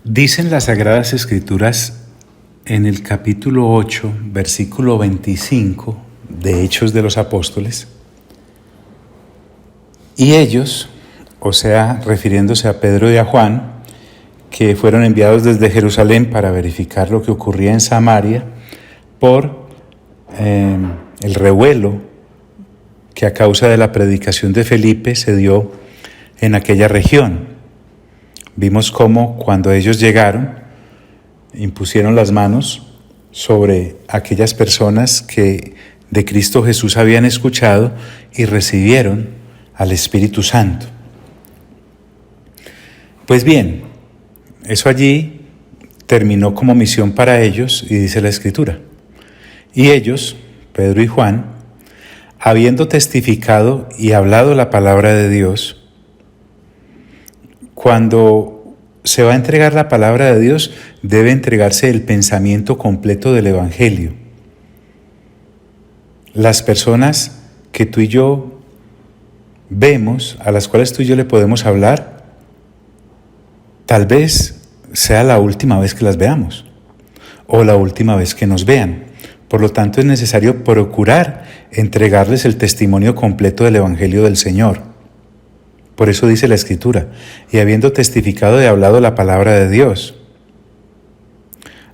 Dicen las Sagradas Escrituras en el capítulo 8, versículo 25 de Hechos de los Apóstoles, y ellos, o sea, refiriéndose a Pedro y a Juan, que fueron enviados desde Jerusalén para verificar lo que ocurría en Samaria por el revuelo que a causa de la predicación de Felipe se dio en aquella región. Vimos cómo cuando ellos llegaron, impusieron las manos sobre aquellas personas que de Cristo Jesús habían escuchado y recibieron al Espíritu Santo. Pues bien, eso allí terminó como misión para ellos, y dice la Escritura. Y ellos, Pedro y Juan, habiendo testificado y hablado la palabra de Dios, cuando se va a entregar la palabra de Dios, debe entregarse el pensamiento completo del Evangelio. Las personas que tú y yo vemos, a las cuales tú y yo le podemos hablar, tal vez sea la última vez que las veamos o la última vez que nos vean. Por lo tanto, es necesario procurar entregarles el testimonio completo del Evangelio del Señor. Por eso dice la Escritura, y habiendo testificado y hablado la palabra de Dios.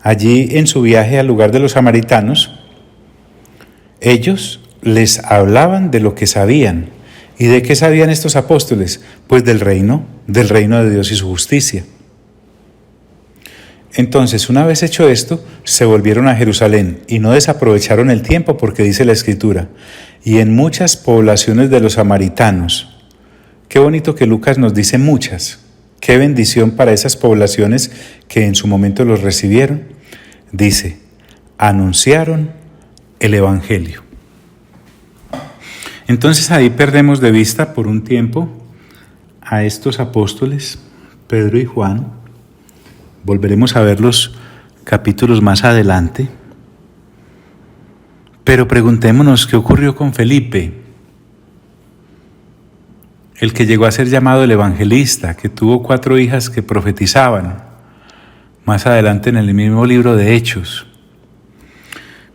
Allí en su viaje al lugar de los samaritanos, ellos les hablaban de lo que sabían. ¿Y de qué sabían estos apóstoles? Pues del reino de Dios y su justicia. Entonces, una vez hecho esto, se volvieron a Jerusalén y no desaprovecharon el tiempo, porque dice la Escritura, y en muchas poblaciones de los samaritanos. Qué bonito que Lucas nos dice muchas. Qué bendición para esas poblaciones que en su momento los recibieron. Dice, anunciaron el Evangelio. Entonces ahí perdemos de vista por un tiempo a estos apóstoles, Pedro y Juan. Volveremos a ver los capítulos más adelante. Pero preguntémonos qué ocurrió con Felipe, el que llegó a ser llamado el evangelista, que tuvo 4 hijas que profetizaban, más adelante en el mismo libro de Hechos.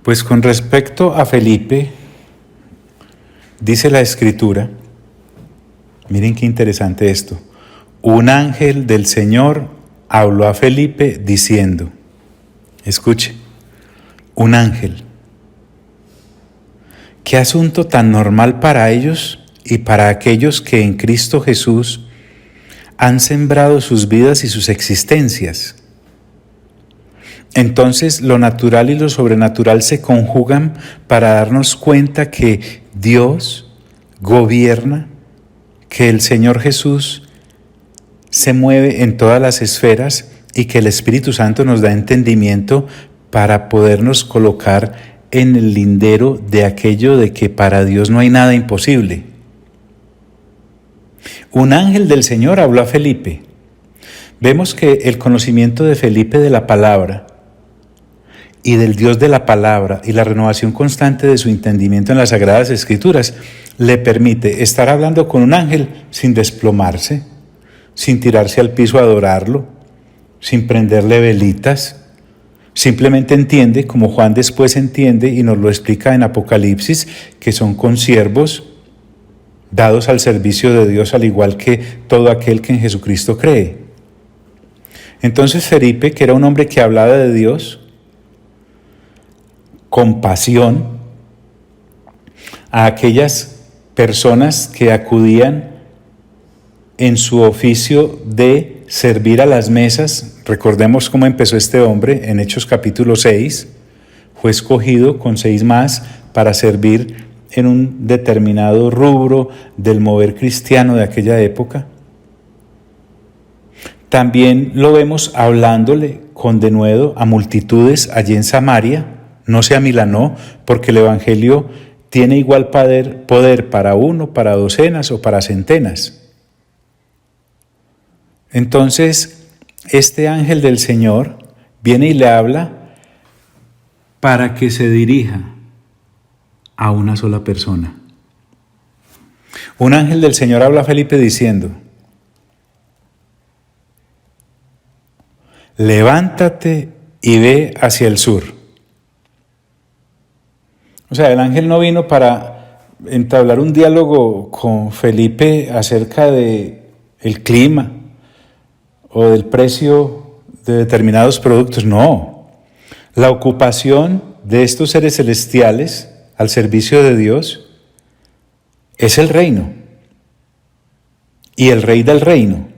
Pues con respecto a Felipe, dice la Escritura, miren qué interesante esto, un ángel del Señor habló a Felipe diciendo, escuche, un ángel, qué asunto tan normal para ellos y para aquellos que en Cristo Jesús han sembrado sus vidas y sus existencias. Entonces lo natural y lo sobrenatural se conjugan para darnos cuenta que Dios gobierna, que el Señor Jesús se mueve en todas las esferas y que el Espíritu Santo nos da entendimiento para podernos colocar en el lindero de aquello de que para Dios no hay nada imposible. Un ángel del Señor habló a Felipe. Vemos que el conocimiento de Felipe de la palabra y del Dios de la palabra y la renovación constante de su entendimiento en las Sagradas Escrituras le permite estar hablando con un ángel sin desplomarse, sin tirarse al piso a adorarlo, sin prenderle velitas. Simplemente entiende, como Juan después entiende y nos lo explica en Apocalipsis, que son consiervos dados al servicio de Dios, al igual que todo aquel que en Jesucristo cree. Entonces Felipe, que era un hombre que hablaba de Dios con pasión a aquellas personas que acudían en su oficio de servir a las mesas. Recordemos cómo empezó este hombre en Hechos capítulo 6. Fue escogido con 6 más para servir en un determinado rubro del mover cristiano de aquella época. También lo vemos hablándole con denuedo a multitudes allí en Samaria. No se amilanó, porque el Evangelio tiene igual poder para uno, para docenas o para centenas. Entonces, este ángel del Señor viene y le habla para que se dirija a una sola persona. Un ángel del Señor habla a Felipe diciendo, levántate y ve hacia el sur. O sea, el ángel no vino para entablar un diálogo con Felipe acerca de el clima o del precio de determinados productos. No, la ocupación de estos seres celestiales al servicio de Dios es el reino y el rey del reino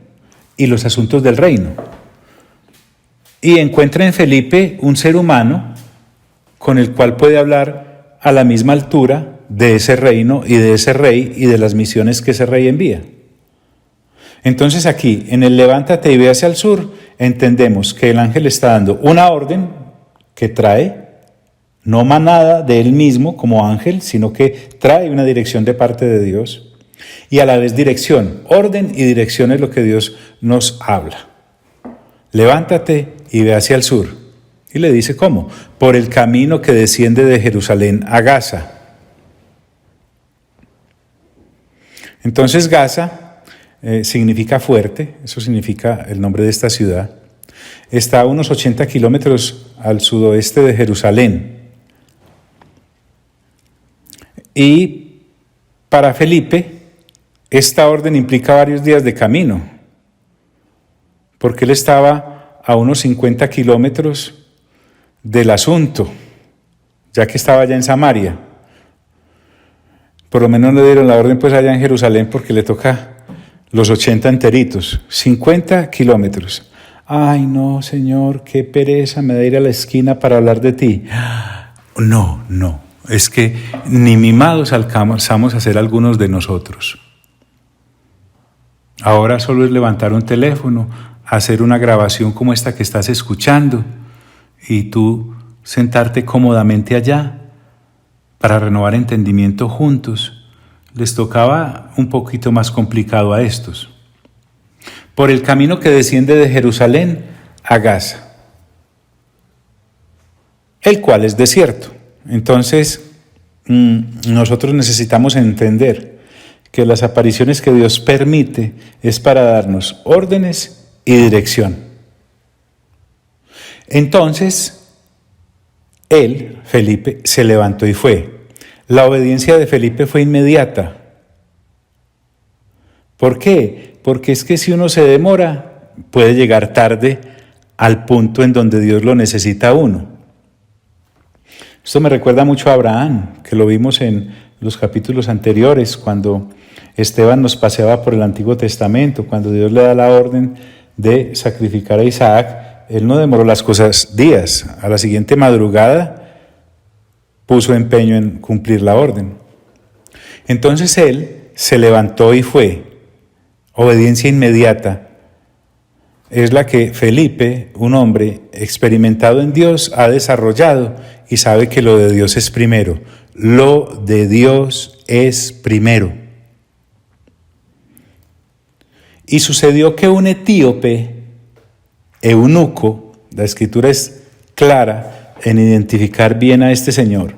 y los asuntos del reino. Y encuentra en Felipe un ser humano con el cual puede hablar a la misma altura de ese reino y de ese rey y de las misiones que ese rey envía. Entonces aquí, en el levántate y ve hacia el sur, entendemos que el ángel está dando una orden que trae, no manada de él mismo como ángel, sino que trae una dirección de parte de Dios. Y a la vez dirección, orden y dirección es lo que Dios nos habla. Levántate y ve hacia el sur. Y le dice ¿cómo? Por el camino que desciende de Jerusalén a Gaza. Entonces Gaza significa fuerte, eso significa el nombre de esta ciudad. Está a unos 80 kilómetros al sudoeste de Jerusalén. Y para Felipe, esta orden implica varios días de camino, porque él estaba a unos 50 kilómetros del asunto, ya que estaba allá en Samaria. Por lo menos le dieron la orden pues allá en Jerusalén porque le toca los 80 enteritos, 50 kilómetros. Ay, no, Señor, qué pereza me da ir a la esquina para hablar de ti. No, es que ni mimados alcanzamos a ser algunos de nosotros. Ahora solo es levantar un teléfono, hacer una grabación como esta que estás escuchando y tú sentarte cómodamente allá para renovar entendimiento juntos. Les tocaba un poquito más complicado a estos. Por el camino que desciende de Jerusalén a Gaza, el cual es desierto. Entonces, nosotros necesitamos entender que las apariciones que Dios permite es para darnos órdenes y dirección. Entonces, él, Felipe, se levantó y fue. La obediencia de Felipe fue inmediata. ¿Por qué? Porque es que si uno se demora, puede llegar tarde al punto en donde Dios lo necesita a uno. Esto me recuerda mucho a Abraham, que lo vimos en los capítulos anteriores, cuando Esteban nos paseaba por el Antiguo Testamento, cuando Dios le da la orden de sacrificar a Isaac. Él no demoró las cosas días. A la siguiente madrugada puso empeño en cumplir la orden. Entonces él se levantó y fue. Obediencia inmediata es la que Felipe, un hombre experimentado en Dios, ha desarrollado y sabe que lo de Dios es primero. Lo de Dios es primero. Y sucedió que un etíope, eunuco, la escritura es clara en identificar bien a este señor,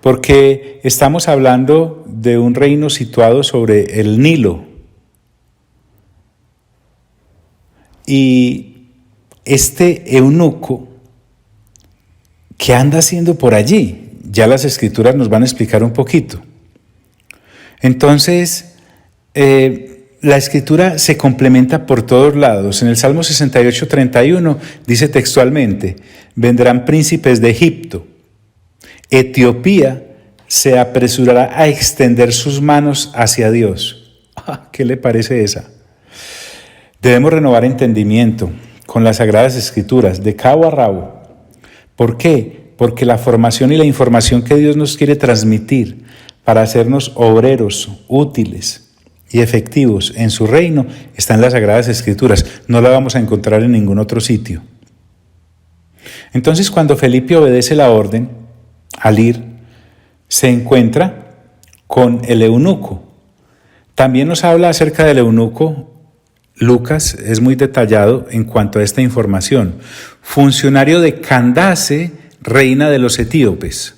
porque estamos hablando de un reino situado sobre el Nilo. Y este eunuco, ¿qué anda haciendo por allí? Ya las escrituras nos van a explicar un poquito. Entonces, la escritura se complementa por todos lados. En el Salmo 68:31 dice textualmente: vendrán príncipes de Egipto. Etiopía se apresurará a extender sus manos hacia Dios. ¿Qué le parece esa? Debemos renovar entendimiento con las Sagradas Escrituras, de cabo a rabo. ¿Por qué? Porque la formación y la información que Dios nos quiere transmitir para hacernos obreros útiles y efectivos en su reino está en las Sagradas Escrituras. No la vamos a encontrar en ningún otro sitio. Entonces, cuando Felipe obedece la orden, al ir, se encuentra con el eunuco. También nos habla acerca del eunuco. Lucas es muy detallado en cuanto a esta información. Funcionario de Candace, reina de los etíopes.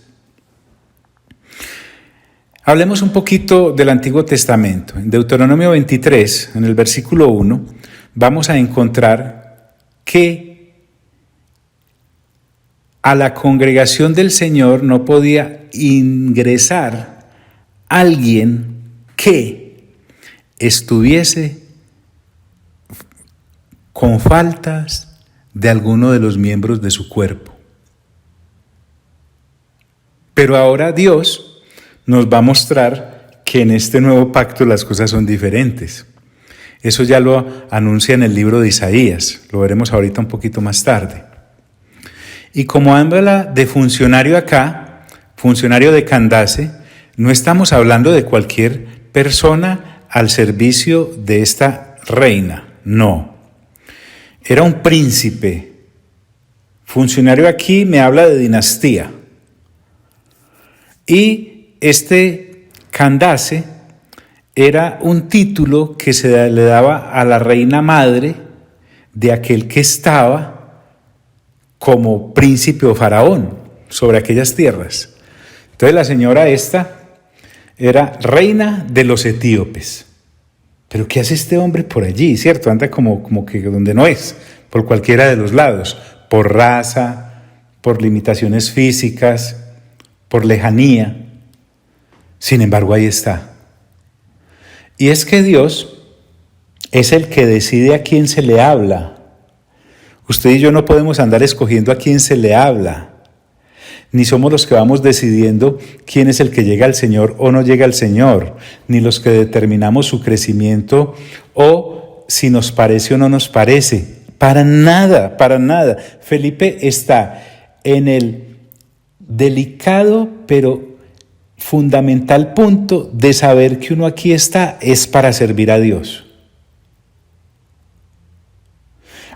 Hablemos un poquito del Antiguo Testamento. En Deuteronomio 23, en el versículo 1, vamos a encontrar que a la congregación del Señor no podía ingresar alguien que estuviese con faltas de alguno de los miembros de su cuerpo. Pero ahora Dios nos va a mostrar que en este nuevo pacto las cosas son diferentes. Eso ya lo anuncia en el libro de Isaías, lo veremos ahorita un poquito más tarde. Y como habla de funcionario acá, funcionario de Candace, no estamos hablando de cualquier persona al servicio de esta reina, no. Era un príncipe. Funcionario aquí me habla de dinastía. Y este Candace era un título que se le daba a la reina madre de aquel que estaba como príncipe o faraón sobre aquellas tierras. Entonces la señora esta era reina de los etíopes. Pero ¿qué hace este hombre por allí? ¿Cierto? Anda como que donde no es, por cualquiera de los lados, por raza, por limitaciones físicas, por lejanía. Sin embargo, ahí está. Y es que Dios es el que decide a quién se le habla. Usted y yo no podemos andar escogiendo a quién se le habla, ni somos los que vamos decidiendo quién es el que llega al Señor o no llega al Señor, ni los que determinamos su crecimiento o si nos parece o no nos parece. Para nada, para nada. Felipe está en el delicado pero fundamental punto de saber que uno aquí está es para servir a Dios.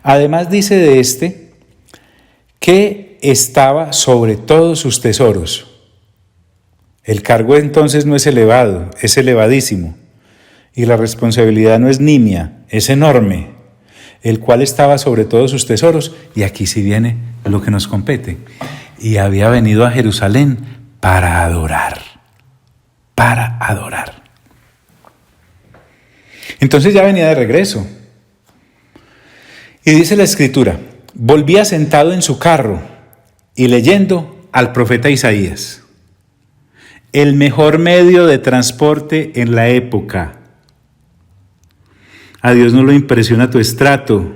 Además dice de este que estaba sobre todos sus tesoros. El cargo entonces no es elevado, es elevadísimo. Y la responsabilidad no es nimia, es enorme. El cual estaba sobre todos sus tesoros. Y aquí sí viene lo que nos compete. Y había venido a Jerusalén para adorar. Para adorar. Entonces ya venía de regreso. Y dice la Escritura, volvía sentado en su carro y leyendo al profeta Isaías. El mejor medio de transporte en la época. A Dios no lo impresiona tu estrato,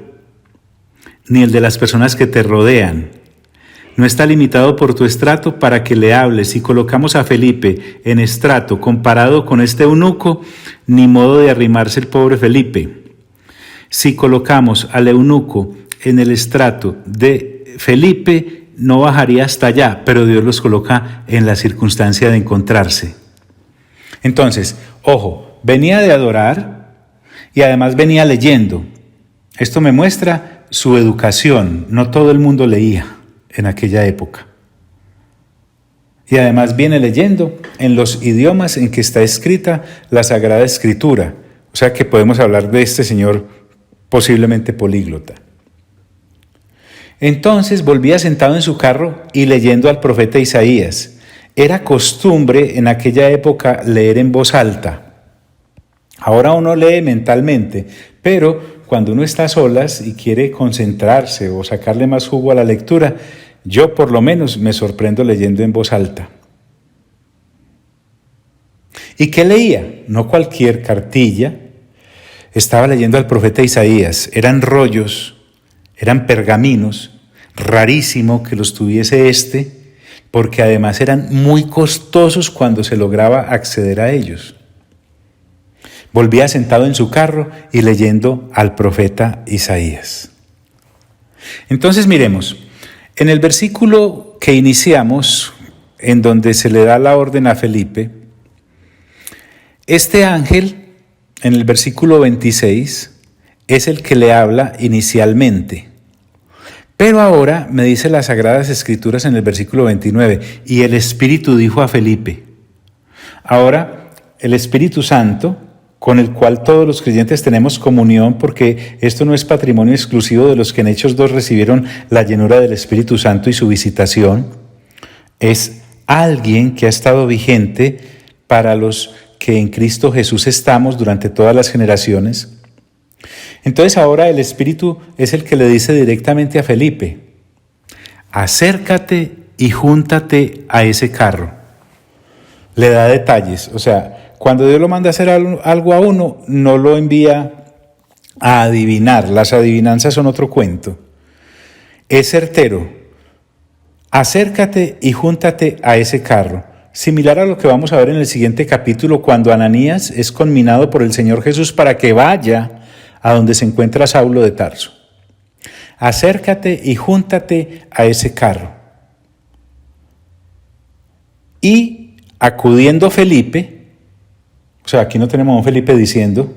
ni el de las personas que te rodean. No está limitado por tu estrato para que le hables. Si colocamos a Felipe en estrato comparado con este eunuco, ni modo de arrimarse el pobre Felipe. Si colocamos al eunuco en el estrato de Felipe, no bajaría hasta allá, pero Dios los coloca en la circunstancia de encontrarse. Entonces, ojo, venía de adorar y además venía leyendo. Esto me muestra su educación. No todo el mundo leía en aquella época. Y además viene leyendo en los idiomas en que está escrita la Sagrada Escritura. O sea que podemos hablar de este señor posiblemente políglota. Entonces volvía sentado en su carro y leyendo al profeta Isaías. Era costumbre en aquella época leer en voz alta. Ahora uno lee mentalmente, pero cuando uno está a solas y quiere concentrarse o sacarle más jugo a la lectura, yo por lo menos me sorprendo leyendo en voz alta. ¿Y qué leía? No cualquier cartilla. Estaba leyendo al profeta Isaías. Eran rollos, eran pergaminos, rarísimo que los tuviese porque además eran muy costosos cuando se lograba acceder a ellos. Volvía sentado en su carro y leyendo al profeta Isaías. Entonces miremos, en el versículo que iniciamos, en donde se le da la orden a Felipe, este ángel, en el versículo 26, es el que le habla inicialmente. Pero ahora me dice las Sagradas Escrituras en el versículo 29, y el Espíritu dijo a Felipe. Ahora, el Espíritu Santo, con el cual todos los creyentes tenemos comunión, porque esto no es patrimonio exclusivo de los que en Hechos 2 recibieron la llenura del Espíritu Santo y su visitación, es alguien que ha estado vigente para los que en Cristo Jesús estamos durante todas las generaciones. Entonces ahora el Espíritu es el que le dice directamente a Felipe: acércate y júntate a ese carro. Le da detalles, o sea, cuando Dios lo manda a hacer algo a uno, no lo envía a adivinar. Las adivinanzas son otro cuento. Es certero: acércate y júntate a ese carro. Similar a lo que vamos a ver en el siguiente capítulo, cuando Ananías es conminado por el Señor Jesús para que vaya a donde se encuentra Saulo de Tarso. Acércate y júntate a ese carro. Y acudiendo Felipe, o sea, aquí no tenemos a un Felipe diciendo: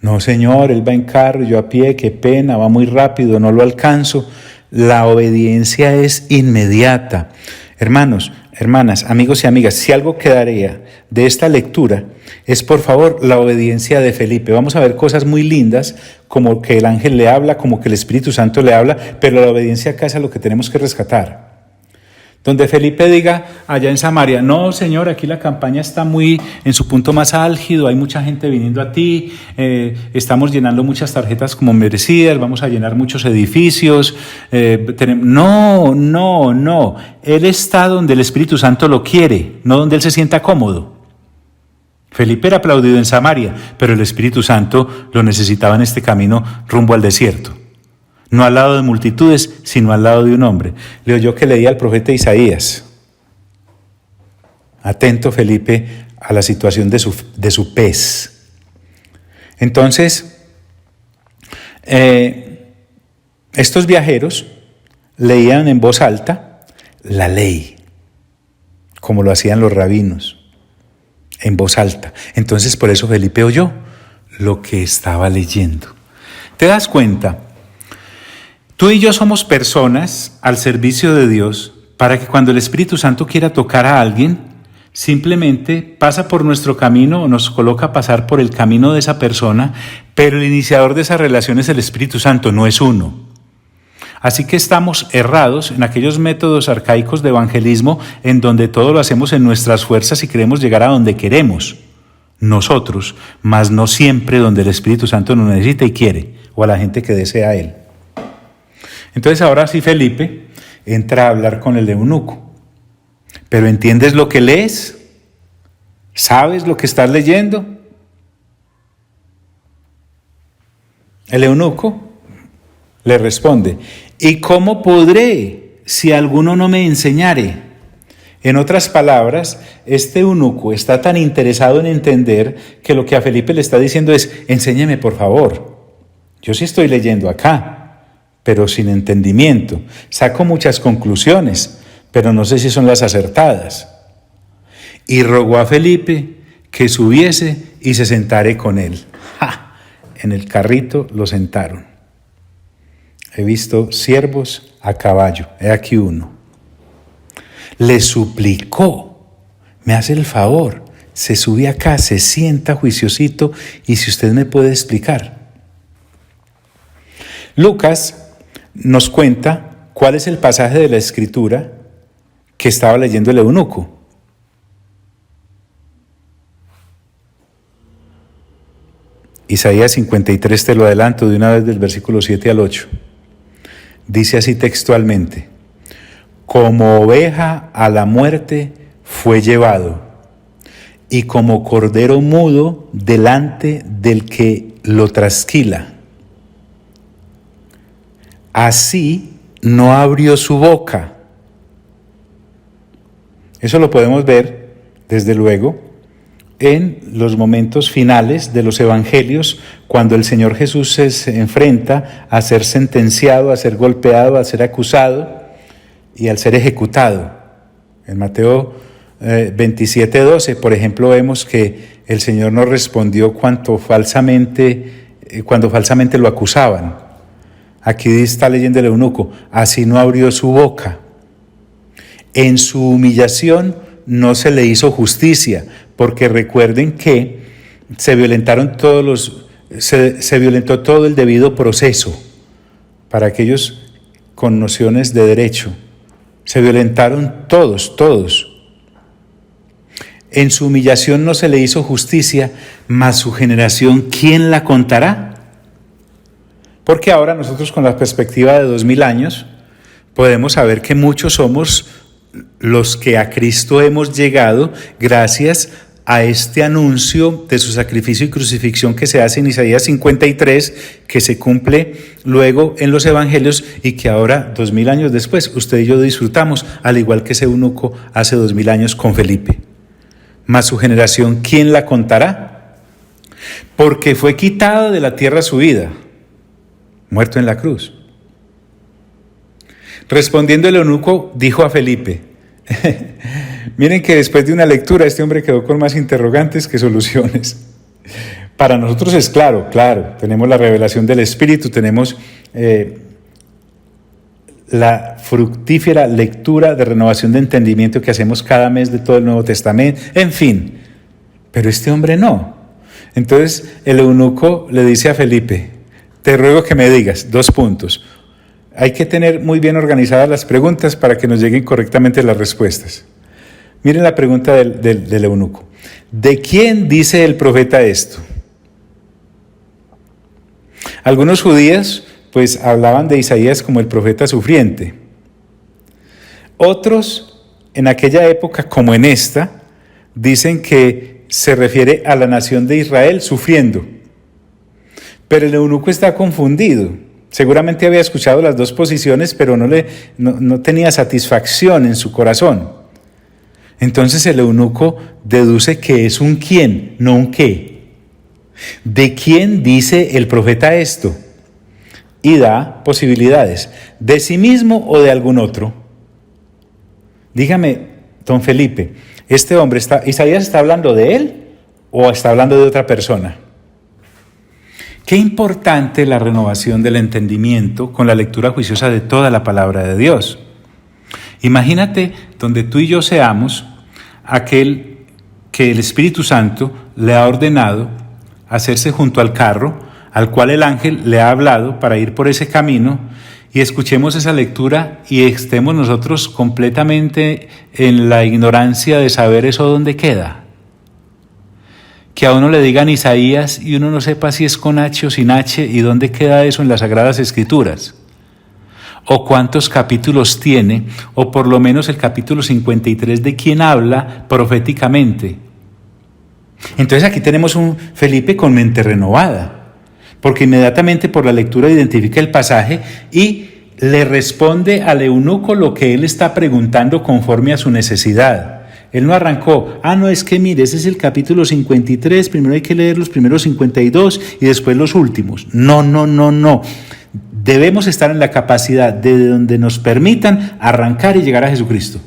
no, Señor, él va en carro, yo a pie, qué pena, va muy rápido, no lo alcanzo. La obediencia es inmediata. Hermanos, hermanas, amigos y amigas, si algo quedaría de esta lectura es, por favor, la obediencia de Felipe. Vamos a ver cosas muy lindas, como que el ángel le habla, como que el Espíritu Santo le habla, pero la obediencia acá es lo que tenemos que rescatar. Donde Felipe diga allá en Samaria: no, Señor, aquí la campaña está muy en su punto más álgido, hay mucha gente viniendo a ti, estamos llenando muchas tarjetas como merecidas, vamos a llenar muchos edificios. No. Él está donde el Espíritu Santo lo quiere, no donde él se sienta cómodo. Felipe era aplaudido en Samaria, pero el Espíritu Santo lo necesitaba en este camino rumbo al desierto. No al lado de multitudes, sino al lado de un hombre. Leo yo que leía al profeta Isaías. Atento Felipe a la situación de su pez. Entonces, estos viajeros leían en voz alta la ley, como lo hacían los rabinos, en voz alta. Entonces, por eso Felipe oyó lo que estaba leyendo. ¿Te das cuenta? Tú y yo somos personas al servicio de Dios para que cuando el Espíritu Santo quiera tocar a alguien, simplemente pasa por nuestro camino o nos coloca a pasar por el camino de esa persona, pero el iniciador de esa relación es el Espíritu Santo, no es uno. Así que estamos errados en aquellos métodos arcaicos de evangelismo en donde todo lo hacemos en nuestras fuerzas y queremos llegar a donde queremos nosotros, mas no siempre donde el Espíritu Santo nos necesita y quiere, o a la gente que desea a Él. Entonces ahora sí Felipe entra a hablar con el eunuco. ¿Pero entiendes lo que lees? ¿Sabes lo que estás leyendo? El eunuco le responde: ¿y cómo podré si alguno no me enseñare? En otras palabras, este eunuco está tan interesado en entender que lo que a Felipe le está diciendo es: enséñeme por favor. Yo sí estoy leyendo acá, pero sin entendimiento. Saco muchas conclusiones, pero no sé si son las acertadas. Y rogó a Felipe que subiese y se sentare con él. ¡Ja! En el carrito lo sentaron. He visto siervos a caballo, he aquí uno. Le suplicó: me hace el favor, se sube acá, se sienta juiciosito, y si usted me puede explicar. Lucas nos cuenta cuál es el pasaje de la Escritura que estaba leyendo el eunuco. Isaías 53, te lo adelanto de una vez, del versículo 7 al 8. Dice así textualmente: como oveja a la muerte fue llevado, y como cordero mudo delante del que lo trasquila. Así no abrió su boca. Eso lo podemos ver, desde luego, en los momentos finales de los evangelios, cuando el Señor Jesús se enfrenta a ser sentenciado, a ser golpeado, a ser acusado y al ser ejecutado. En Mateo 27:12, por ejemplo, vemos que el Señor no respondió cuando falsamente lo acusaban. Aquí está leyendo el eunuco: así no abrió su boca. En su humillación no se le hizo justicia, porque recuerden que se violentó todo el debido proceso para aquellos con nociones de derecho. Se violentaron todos. En su humillación no se le hizo justicia, mas su generación, ¿quién la contará? Porque ahora nosotros con la perspectiva de 2000 años podemos saber que muchos somos los que a Cristo hemos llegado gracias a este anuncio de su sacrificio y crucifixión que se hace en Isaías 53, que se cumple luego en los evangelios y que ahora, 2000 años después, usted y yo disfrutamos, al igual que ese eunuco hace 2000 años con Felipe. Mas su generación, ¿quién la contará? Porque fue quitado de la tierra su vida, muerto en la cruz. Respondiendo el eunuco, dijo a Felipe, miren que después de una lectura este hombre quedó con más interrogantes que soluciones. Para nosotros es claro, tenemos la revelación del Espíritu, tenemos la fructífera lectura de renovación de entendimiento que hacemos cada mes de todo el Nuevo Testamento, en fin, pero este hombre no. Entonces el eunuco le dice a Felipe, te ruego que me digas, 2 puntos. Hay que tener muy bien organizadas las preguntas para que nos lleguen correctamente las respuestas. Miren la pregunta del eunuco. ¿De quién dice el profeta esto? Algunos judíos pues hablaban de Isaías como el profeta sufriente. Otros, en aquella época como en esta, dicen que se refiere a la nación de Israel sufriendo. Pero el eunuco está confundido. Seguramente había escuchado las 2 posiciones, pero no tenía satisfacción en su corazón. Entonces el eunuco deduce que es un quién, no un qué. ¿De quién dice el profeta esto? Y da posibilidades, de sí mismo o de algún otro. Dígame, don Felipe, ¿este hombre Isaías está hablando de él o está hablando de otra persona? Qué importante la renovación del entendimiento con la lectura juiciosa de toda la palabra de Dios. Imagínate donde tú y yo seamos aquel que el Espíritu Santo le ha ordenado hacerse junto al carro, al cual el ángel le ha hablado para ir por ese camino, y escuchemos esa lectura y estemos nosotros completamente en la ignorancia de saber eso dónde queda. Que a uno le digan Isaías y uno no sepa si es con H o sin H y dónde queda eso en las Sagradas Escrituras. O cuántos capítulos tiene, o por lo menos el capítulo 53 de quién habla proféticamente. Entonces aquí tenemos un Felipe con mente renovada, porque inmediatamente por la lectura identifica el pasaje y le responde al eunuco lo que él está preguntando conforme a su necesidad. Él no arrancó, no, es que mire, ese es el capítulo 53, primero hay que leer los primeros 52 y después los últimos. No. Debemos estar en la capacidad de donde nos permitan arrancar y llegar a Jesucristo.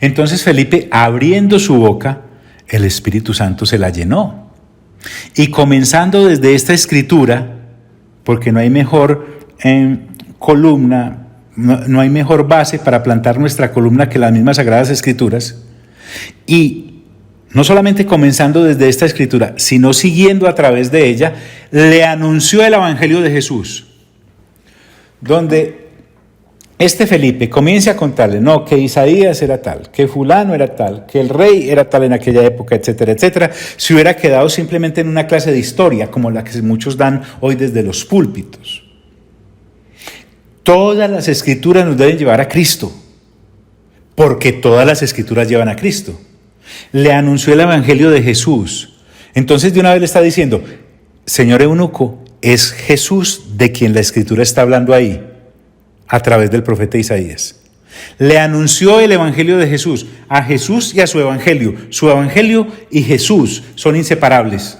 Entonces Felipe, abriendo su boca, el Espíritu Santo se la llenó. Y comenzando desde esta escritura, porque no hay mejor columna, no hay mejor base para plantar nuestra columna que las mismas Sagradas Escrituras. Y no solamente comenzando desde esta escritura, sino siguiendo a través de ella, le anunció el Evangelio de Jesús. Donde este Felipe comienza a contarle, que Isaías era tal, que fulano era tal, que el rey era tal en aquella época, etcétera, etcétera, se hubiera quedado simplemente en una clase de historia, como la que muchos dan hoy desde los púlpitos. Todas las escrituras nos deben llevar a Cristo, porque todas las escrituras llevan a Cristo. Le anunció el Evangelio de Jesús. Entonces de una vez le está diciendo, señor eunuco, es Jesús de quien la escritura está hablando ahí, a través del profeta Isaías. Le anunció el Evangelio de Jesús, a Jesús y a su Evangelio. Su Evangelio y Jesús son inseparables.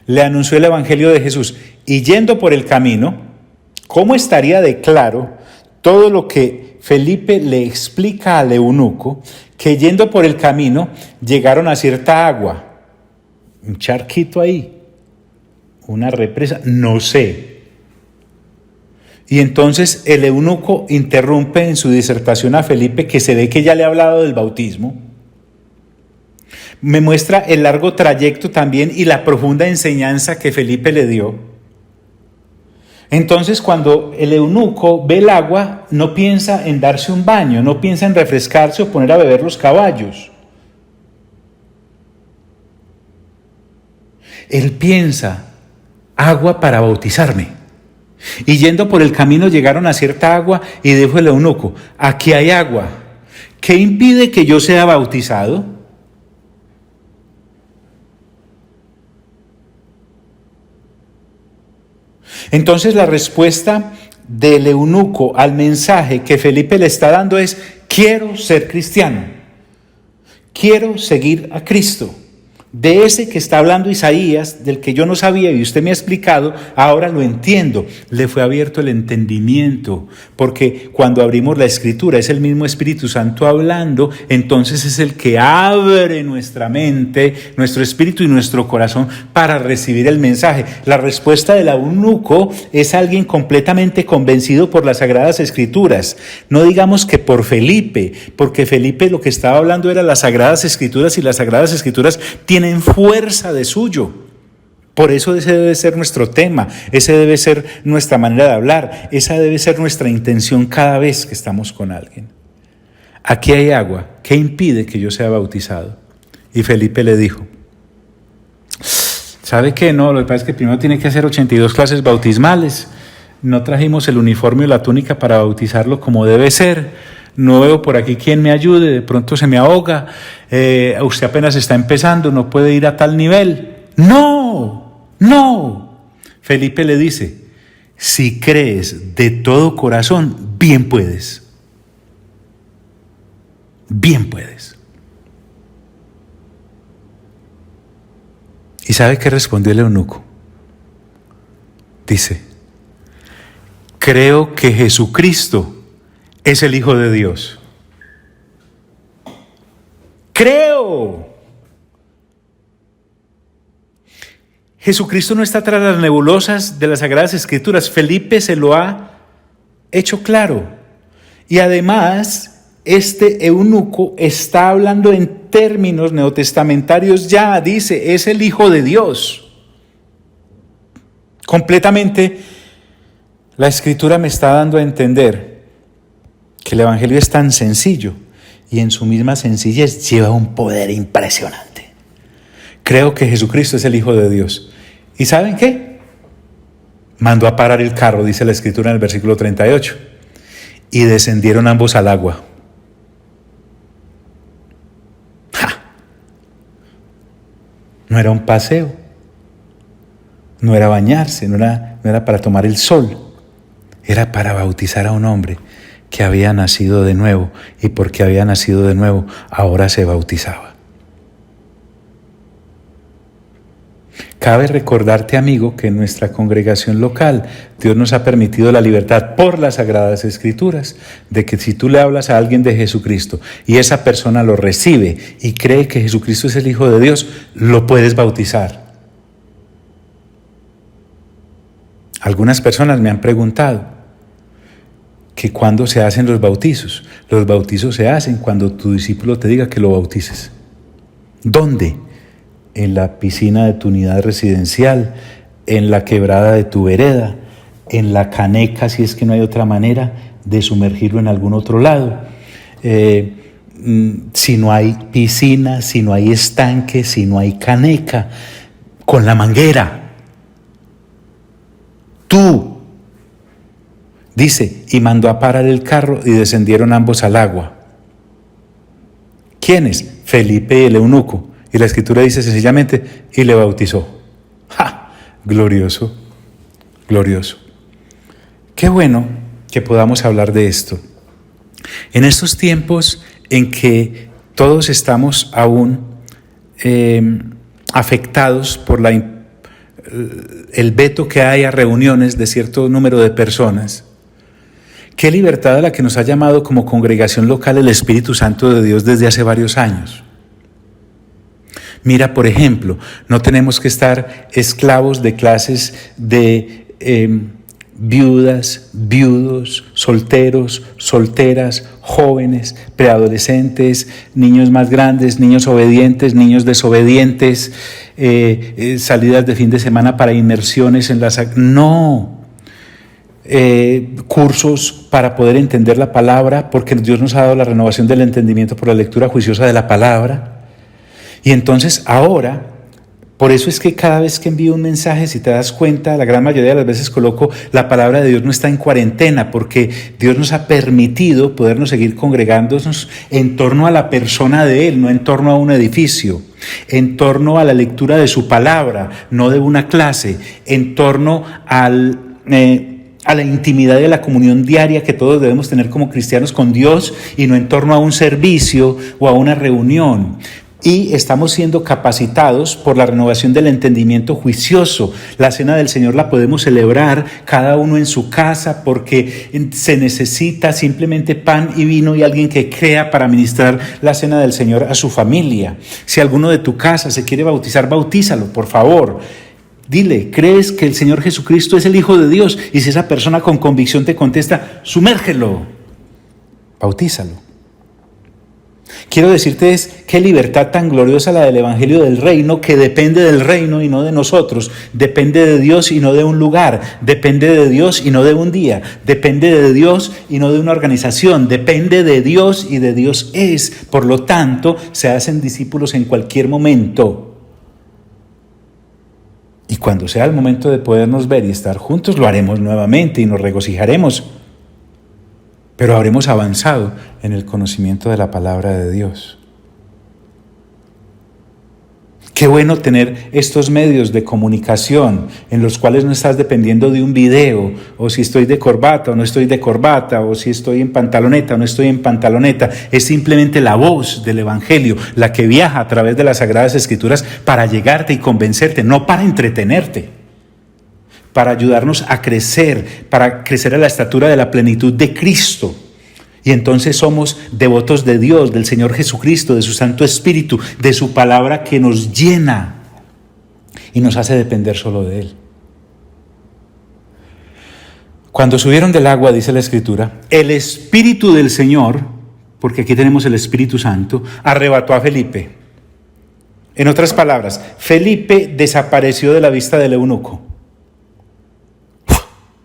Le anunció el Evangelio de Jesús y yendo por el camino, ¿cómo estaría de claro todo lo que Felipe le explica al eunuco? Que yendo por el camino llegaron a cierta agua, un charquito ahí, una represa, no sé. Y entonces el eunuco interrumpe en su disertación a Felipe, que se ve que ya le ha hablado del bautismo. Me muestra el largo trayecto también y la profunda enseñanza que Felipe le dio. Entonces, cuando el eunuco ve el agua, no piensa en darse un baño, no piensa en refrescarse o poner a beber los caballos. Él piensa, agua para bautizarme. Y yendo por el camino llegaron a cierta agua y dijo el eunuco, aquí hay agua, ¿qué impide que yo sea bautizado? Entonces la respuesta del eunuco al mensaje que Felipe le está dando es, quiero ser cristiano, quiero seguir a Cristo. De ese que está hablando Isaías, del que yo no sabía y usted me ha explicado, ahora lo entiendo. Le fue abierto el entendimiento, porque cuando abrimos la Escritura es el mismo Espíritu Santo hablando, entonces es el que abre nuestra mente, nuestro espíritu y nuestro corazón para recibir el mensaje. La respuesta del eunuco es alguien completamente convencido por las Sagradas Escrituras. No digamos que por Felipe, porque Felipe lo que estaba hablando era las Sagradas Escrituras y las Sagradas Escrituras tienen fuerza de suyo. Por eso ese debe ser nuestro tema, ese debe ser nuestra manera de hablar, esa debe ser nuestra intención cada vez que estamos con alguien. Aquí hay agua, ¿qué impide que yo sea bautizado? Y Felipe le dijo, ¿sabe qué? No, lo que pasa es que primero tiene que hacer 82 clases bautismales, no trajimos el uniforme o la túnica para bautizarlo como debe ser. No veo por aquí quien me ayude, de pronto se me ahoga, usted apenas está empezando, no puede ir a tal nivel. No. Felipe le dice, si crees de todo corazón, bien puedes. Bien puedes. ¿Y sabe qué respondió el eunuco? Dice, creo que Jesucristo es el Hijo de Dios. Creo. Jesucristo no está tras las nebulosas de las Sagradas Escrituras. Felipe se lo ha hecho claro. Y además, este eunuco está hablando en términos neotestamentarios ya. Dice, es el Hijo de Dios. Completamente, la Escritura me está dando a entender que el Evangelio es tan sencillo y en su misma sencillez lleva un poder impresionante. Creo que Jesucristo es el Hijo de Dios. ¿Y saben qué? Mandó a parar el carro, dice la Escritura en el versículo 38. Y descendieron ambos al agua. ¡Ja! No era un paseo, no era bañarse, no era para tomar el sol, era para bautizar a un hombre que había nacido de nuevo, y porque había nacido de nuevo, ahora se bautizaba. Cabe recordarte, amigo, que en nuestra congregación local Dios nos ha permitido la libertad por las Sagradas Escrituras, de que si tú le hablas a alguien de Jesucristo y esa persona lo recibe y cree que Jesucristo es el Hijo de Dios, lo puedes bautizar. Algunas personas me han preguntado que cuándo se hacen los bautizos. Los bautizos se hacen cuando tu discípulo te diga que lo bautices. ¿Dónde? En la piscina de tu unidad residencial, en la quebrada de tu vereda, en la caneca, si es que no hay otra manera de sumergirlo en algún otro lado. Si no hay piscina, si no hay estanque, si no hay caneca, con la manguera. Tú. Dice, y mandó a parar el carro y descendieron ambos al agua. ¿Quiénes? Felipe y el eunuco. Y la Escritura dice sencillamente, y le bautizó. ¡Ja! Glorioso, glorioso. Qué bueno que podamos hablar de esto. En estos tiempos en que todos estamos aún afectados por el veto que hay a reuniones de cierto número de personas, qué libertad a la que nos ha llamado como congregación local el Espíritu Santo de Dios desde hace varios años. Mira, por ejemplo, no tenemos que estar esclavos de clases de viudas, viudos, solteros, solteras, jóvenes, preadolescentes, niños más grandes, niños obedientes, niños desobedientes, salidas de fin de semana para inmersiones en las... No. Cursos para poder entender la palabra, porque Dios nos ha dado la renovación del entendimiento por la lectura juiciosa de la palabra. Y entonces ahora Por eso es que cada vez que envío un mensaje, si te das cuenta, la gran mayoría de las veces coloco la palabra de Dios no está en cuarentena, porque Dios nos ha permitido podernos seguir congregándonos en torno a la persona de Él, no en torno a un edificio, en torno a la lectura de su palabra, no de una clase, en torno a la intimidad de la comunión diaria que todos debemos tener como cristianos con Dios y no en torno a un servicio o a una reunión. Y estamos siendo capacitados por la renovación del entendimiento juicioso. La cena del Señor la podemos celebrar cada uno en su casa porque se necesita simplemente pan y vino y alguien que crea para ministrar la cena del Señor a su familia. Si alguno de tu casa se quiere bautizar, bautízalo, por favor. Dile, ¿crees que el Señor Jesucristo es el Hijo de Dios? Y si esa persona con convicción te contesta, sumérgelo, bautízalo. Quiero decirte qué libertad tan gloriosa la del Evangelio del Reino, que depende del reino y no de nosotros, depende de Dios y no de un lugar, depende de Dios y no de un día, depende de Dios y no de una organización, depende de Dios y de Dios es. Por lo tanto, se hacen discípulos en cualquier momento. Y cuando sea el momento de podernos ver y estar juntos, lo haremos nuevamente y nos regocijaremos. Pero habremos avanzado en el conocimiento de la palabra de Dios. Qué bueno tener estos medios de comunicación en los cuales no estás dependiendo de un video, o si estoy de corbata o no estoy de corbata, o si estoy en pantaloneta o no estoy en pantaloneta. Es simplemente la voz del Evangelio, la que viaja a través de las Sagradas Escrituras para llegarte y convencerte, no para entretenerte. Para ayudarnos a crecer, para crecer a la estatura de la plenitud de Cristo. Y entonces somos devotos de Dios, del Señor Jesucristo, de su Santo Espíritu, de su palabra que nos llena y nos hace depender solo de Él. Cuando subieron del agua, dice la Escritura, el Espíritu del Señor, porque aquí tenemos el Espíritu Santo, arrebató a Felipe. En otras palabras, Felipe desapareció de la vista del eunuco.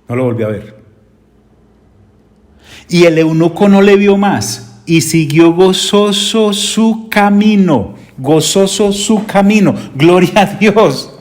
No lo volvió a ver. Y el eunuco no le vio más y siguió gozoso su camino. Gozoso su camino. Gloria a Dios.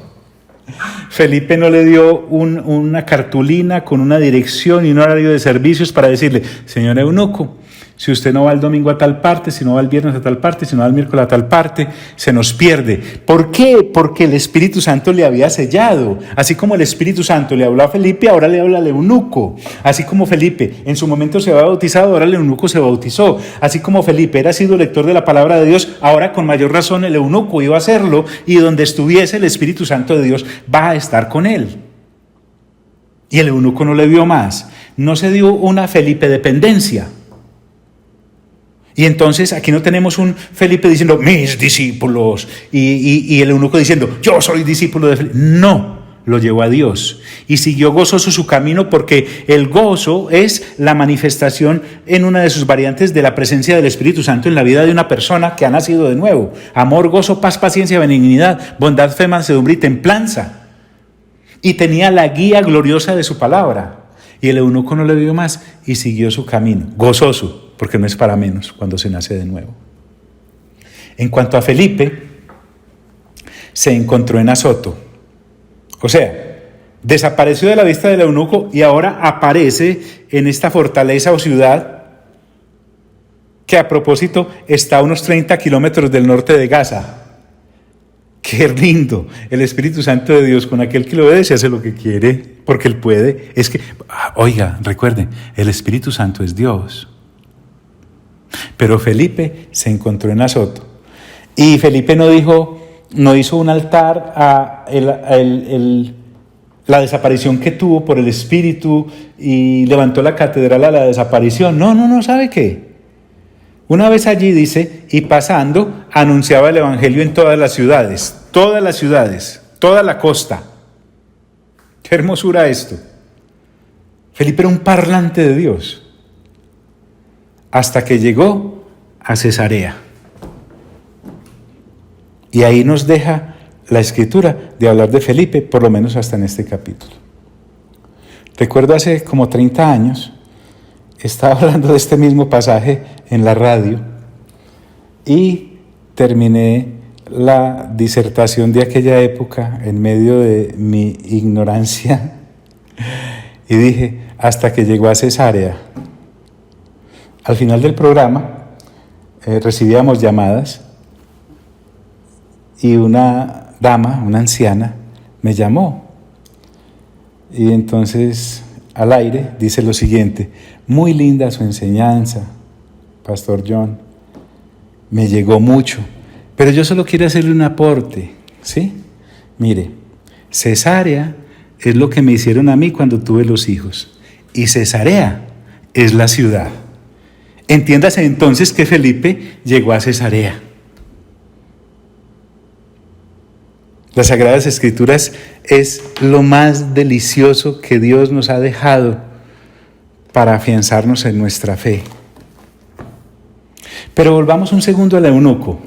Felipe no le dio una cartulina con una dirección y un horario de servicios para decirle, señor eunuco, si usted no va el domingo a tal parte, si no va el viernes a tal parte, si no va el miércoles a tal parte, se nos pierde. ¿Por qué? Porque el Espíritu Santo le había sellado. Así como el Espíritu Santo le habló a Felipe, ahora le habla al eunuco. Así como Felipe en su momento se había bautizado, ahora el eunuco se bautizó. Así como Felipe era sido lector de la palabra de Dios, ahora con mayor razón el eunuco iba a hacerlo, y donde estuviese el Espíritu Santo de Dios va a estar con él. Y el eunuco no le vio más. No se dio una Felipe dependencia. Y entonces aquí no tenemos un Felipe diciendo, mis discípulos, y el eunuco diciendo, yo soy discípulo de Felipe. No, lo llevó a Dios y siguió gozoso su camino, porque el gozo es la manifestación en una de sus variantes de la presencia del Espíritu Santo en la vida de una persona que ha nacido de nuevo. Amor, gozo, paz, paciencia, benignidad, bondad, fe, mansedumbre y templanza. Y tenía la guía gloriosa de su palabra. Y el eunuco no le vio más y siguió su camino, gozoso, porque no es para menos cuando se nace de nuevo. En cuanto a Felipe, se encontró en Azoto. O sea, desapareció de la vista del eunuco y ahora aparece en esta fortaleza o ciudad que, a propósito, está a unos 30 kilómetros del norte de Gaza. ¡Qué lindo! El Espíritu Santo de Dios, con aquel que lo obedece, hace lo que quiere, porque Él puede. Es que, oiga, recuerden, el Espíritu Santo es Dios. Pero Felipe se encontró en Azoto. Y Felipe no hizo un altar a la desaparición que tuvo por el Espíritu y levantó la catedral a la desaparición. No, ¿sabe qué? Una vez allí dice, y pasando, anunciaba el Evangelio en todas las ciudades, toda la costa. ¡Qué hermosura esto! Felipe era un parlante de Dios, hasta que llegó a Cesarea. Y ahí nos deja la Escritura de hablar de Felipe, por lo menos hasta en este capítulo. Recuerdo hace como 30 años, estaba hablando de este mismo pasaje en la radio y terminé la disertación de aquella época en medio de mi ignorancia y dije, hasta que llegó a Cesarea. Al final del programa recibíamos llamadas y una dama, una anciana, me llamó. Y entonces al aire dice lo siguiente: muy linda su enseñanza, Pastor John, me llegó mucho, pero yo solo quiero hacerle un aporte, ¿sí? Mire, Cesarea es lo que me hicieron a mí cuando tuve los hijos, y Cesarea es la ciudad. Entiéndase entonces que Felipe llegó a Cesarea. Las Sagradas Escrituras es lo más delicioso que Dios nos ha dejado para afianzarnos en nuestra fe. Pero volvamos un segundo al eunuco.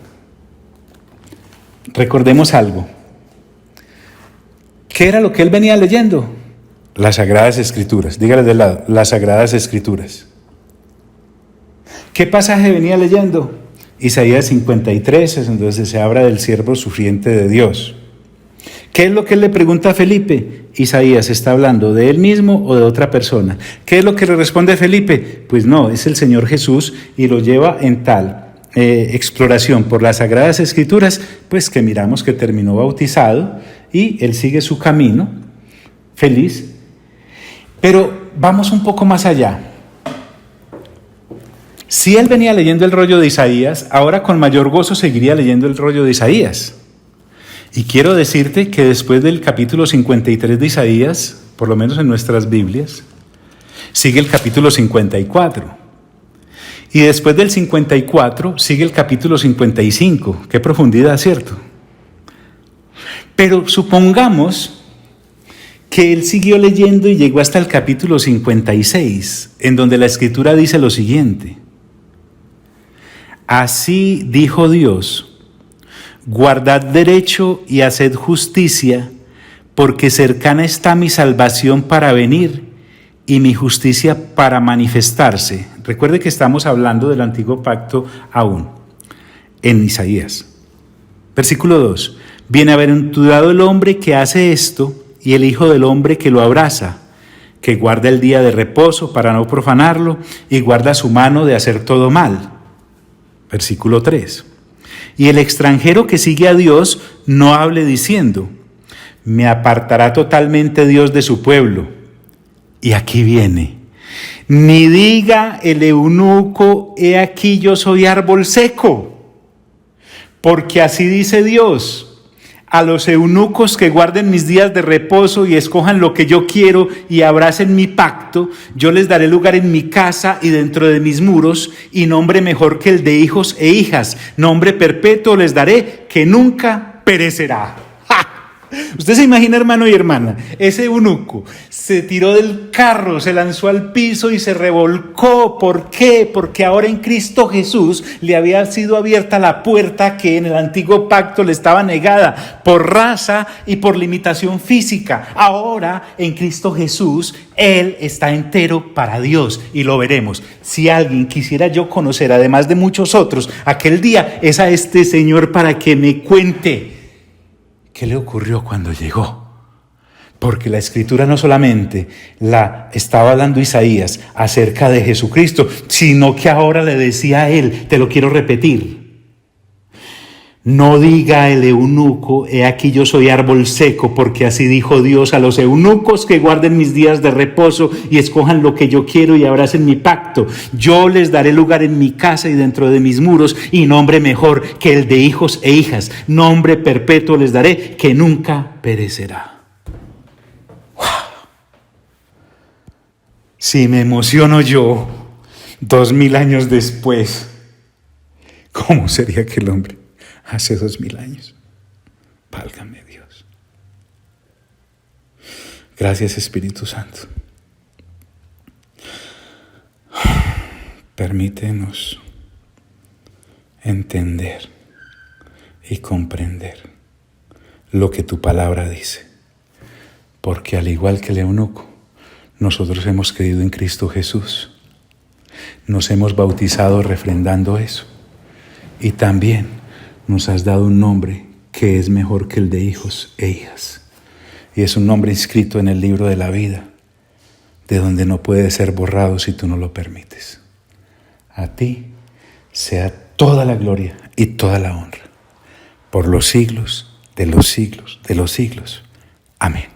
Recordemos algo. ¿Qué era lo que él venía leyendo? Las Sagradas Escrituras. Dígale de lado, las Sagradas Escrituras. ¿Qué pasaje venía leyendo? Isaías 53, es donde se habla del siervo sufriente de Dios. ¿Qué es lo que él le pregunta a Felipe? Isaías está hablando de él mismo o de otra persona. ¿Qué es lo que le responde Felipe? Pues no, es el Señor Jesús, y lo lleva en tal exploración por las Sagradas Escrituras, pues que miramos que terminó bautizado y él sigue su camino feliz. Pero vamos un poco más allá. Si él venía leyendo el rollo de Isaías, ahora con mayor gozo seguiría leyendo el rollo de Isaías. Y quiero decirte que después del capítulo 53 de Isaías, por lo menos en nuestras Biblias, sigue el capítulo 54. Y después del 54 sigue el capítulo 55. Qué profundidad, ¿cierto? Pero supongamos que él siguió leyendo y llegó hasta el capítulo 56, en donde la Escritura dice lo siguiente: así dijo Dios, guardad derecho y haced justicia, porque cercana está mi salvación para venir y mi justicia para manifestarse. Recuerde que estamos hablando del antiguo pacto aún, en Isaías. Versículo 2. Bienaventurado el hombre que hace esto y el hijo del hombre que lo abraza, que guarda el día de reposo para no profanarlo y guarda su mano de hacer todo mal. Versículo 3. Y el extranjero que sigue a Dios no hable diciendo, me apartará totalmente Dios de su pueblo. Y aquí viene, ni diga el eunuco, he aquí yo soy árbol seco, porque así dice Dios, a los eunucos que guarden mis días de reposo y escojan lo que yo quiero y abracen mi pacto, yo les daré lugar en mi casa y dentro de mis muros, y nombre mejor que el de hijos e hijas, nombre perpetuo les daré que nunca perecerá. ¡Ja! Usted se imagina, hermano y hermana, ese eunuco se tiró del carro, se lanzó al piso y se revolcó. ¿Por qué? Porque ahora en Cristo Jesús le había sido abierta la puerta que en el antiguo pacto le estaba negada por raza y por limitación física. Ahora en Cristo Jesús Él está entero para Dios, y lo veremos. Si alguien quisiera yo conocer, además de muchos otros, aquel día, es a este Señor para que me cuente ¿qué le ocurrió cuando llegó? Porque la Escritura no solamente la estaba hablando Isaías acerca de Jesucristo, sino que ahora le decía a él, te lo quiero repetir, no diga el eunuco, he aquí yo soy árbol seco, porque así dijo Dios, a los eunucos que guarden mis días de reposo y escojan lo que yo quiero y abracen mi pacto, yo les daré lugar en mi casa y dentro de mis muros, y nombre mejor que el de hijos e hijas, nombre perpetuo les daré que nunca perecerá. ¡Wow! Si me emociono yo 2000 años después, ¿cómo sería aquel hombre hace 2000 años? Válgame Dios. Gracias, Espíritu Santo. Permítenos entender y comprender lo que tu palabra dice, porque al igual que el eunuco, nosotros hemos creído en Cristo Jesús, nos hemos bautizado refrendando eso, y también nos has dado un nombre que es mejor que el de hijos e hijas. Y es un nombre inscrito en el libro de la vida, de donde no puede ser borrado si tú no lo permites. A ti sea toda la gloria y toda la honra, por los siglos de los siglos de los siglos. Amén.